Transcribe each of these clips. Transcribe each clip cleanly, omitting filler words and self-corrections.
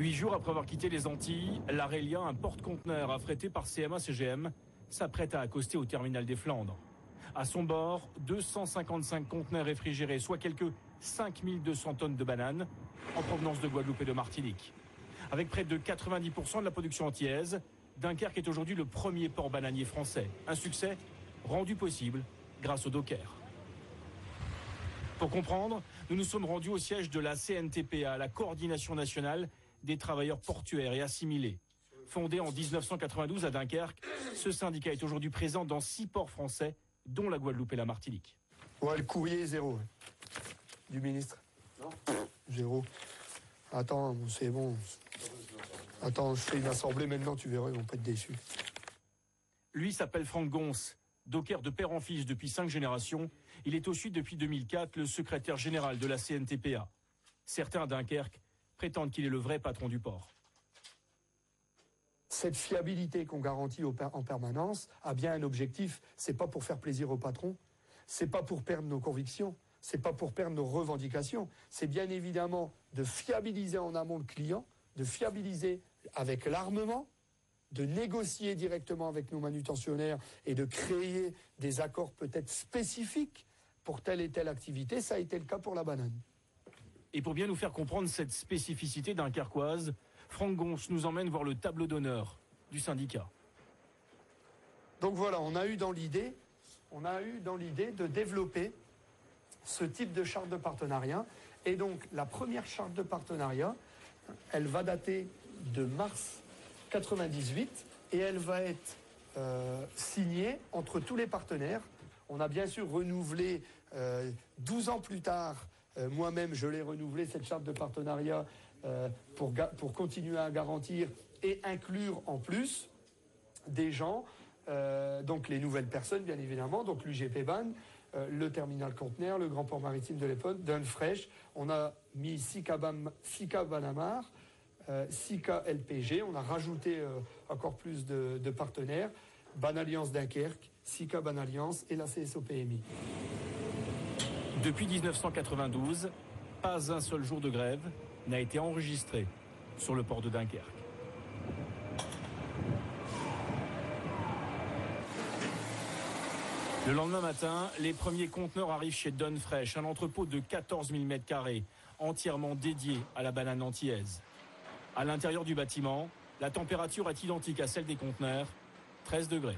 8 jours après avoir quitté les Antilles, l'Arélia, un porte-conteneur affrété par CMA-CGM, s'apprête à accoster au terminal des Flandres. À son bord, 255 conteneurs réfrigérés, soit quelques 5200 tonnes de bananes, en provenance de Guadeloupe et de Martinique. Avec près de 90% de la production antillaise, Dunkerque est aujourd'hui le premier port bananier français. Un succès rendu possible grâce au Docker. Pour comprendre, nous nous sommes rendus au siège de la CNTPA, la Coordination nationale des travailleurs portuaires et assimilés. Fondé en 1992 à Dunkerque, ce syndicat est aujourd'hui présent dans 6 ports français, dont la Guadeloupe et la Martinique. Ouais, le courrier est 0. Du ministre. Non. 0. Attends, c'est bon. Attends, je fais une assemblée maintenant, tu verras, ils vont pas être déçus. Lui s'appelle Franck Gons, docker de père en fils depuis 5 générations. Il est aussi depuis 2004 le secrétaire général de la CNTPA. Certains à Dunkerque prétendent qu'il est le vrai patron du port. Cette fiabilité qu'on garantit en permanence a bien un objectif. C'est pas pour faire plaisir au patron, c'est pas pour perdre nos convictions, c'est pas pour perdre nos revendications. C'est bien évidemment de fiabiliser en amont le client, de fiabiliser avec l'armement, de négocier directement avec nos manutentionnaires et de créer des accords peut-être spécifiques pour telle et telle activité. Ça a été le cas pour la banane. Et pour bien nous faire comprendre cette spécificité dunkerquoise, Franck Gons nous emmène voir le tableau d'honneur du syndicat. Donc voilà, on a eu dans l'idée de développer ce type de charte de partenariat. Et donc la première charte de partenariat, elle va dater de mars 98 et elle va être signée entre tous les partenaires. On a bien sûr renouvelé 12 ans plus tard, moi-même je l'ai renouvelé cette charte de partenariat pour continuer à garantir et inclure en plus des gens, donc les nouvelles personnes bien évidemment, donc l'UGP BAN, le terminal conteneur, le grand port maritime de l'époque, Dunfresh. On a mis Sika Banamar, Sika LPG, on a rajouté encore plus de partenaires, Banalliance Dunkerque, Sika Banalliance et la CSOPMI. Depuis 1992, pas un seul jour de grève n'a été enregistré sur le port de Dunkerque. Le lendemain matin, les premiers conteneurs arrivent chez Dunfresh, un entrepôt de 14 000 m², entièrement dédié à la banane antillaise. À l'intérieur du bâtiment, la température est identique à celle des conteneurs, 13 degrés.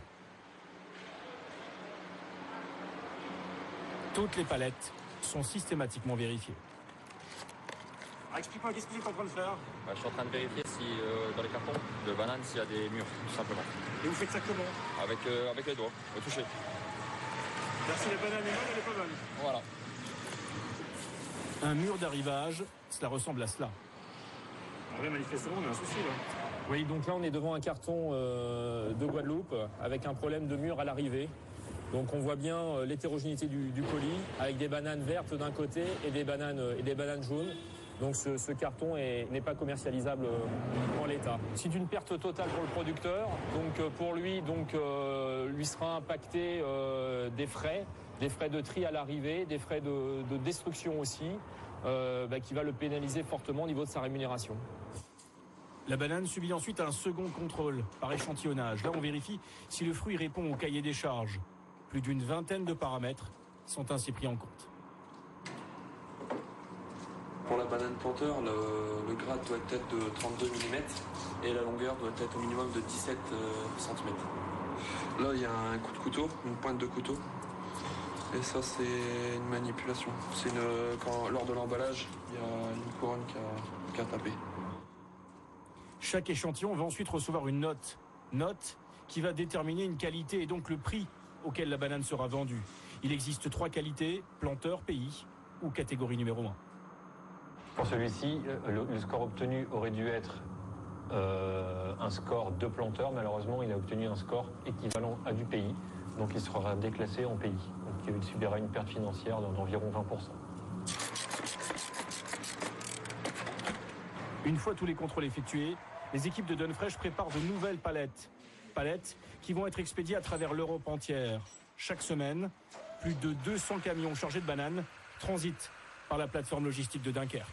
Toutes les palettes sont systématiquement vérifiées. Explique-moi, qu'est-ce que tu es en train de faire ? Je suis en train de vérifier si dans les cartons de bananes, s'il y a des murs, tout simplement. Et vous faites ça comment ? Avec les doigts, au toucher. Là, si la banane est bonne, elle est pas bonne. Voilà. Un mur d'arrivage, cela ressemble à cela. Là, manifestement, on a un souci, là. Oui, donc là, on est devant un carton de Guadeloupe avec un problème de mur à l'arrivée. Donc on voit bien l'hétérogénéité du colis avec des bananes vertes d'un côté et des bananes jaunes. Donc ce carton n'est pas commercialisable en l'état. C'est une perte totale pour le producteur. Donc pour lui, lui sera impacté des frais de tri à l'arrivée, des frais de destruction aussi, qui va le pénaliser fortement au niveau de sa rémunération. La banane subit ensuite un second contrôle par échantillonnage. Là, on vérifie si le fruit répond au cahier des charges. Plus d'une vingtaine de paramètres sont ainsi pris en compte. Pour la banane planteur, le grade doit être de 32 mm et la longueur doit être au minimum de 17 cm. Là, il y a un coup de couteau, une pointe de couteau. Et ça, c'est une manipulation. Lors de l'emballage, il y a une couronne qui a tapé. Chaque échantillon va ensuite recevoir une note qui va déterminer une qualité et donc le prix auquel la banane sera vendue. Il existe 3 qualités, planteur, pays ou catégorie numéro 1. Pour celui-ci, le score obtenu aurait dû être un score de planteur. Malheureusement, il a obtenu un score équivalent à du pays. Donc il sera déclassé en pays. Donc il subira une perte financière d'environ 20%. Une fois tous les contrôles effectués, les équipes de Dunfresh préparent de nouvelles palettes. Palettes qui vont être expédiées à travers l'Europe entière. Chaque semaine, plus de 200 camions chargés de bananes transitent par la plateforme logistique de Dunkerque.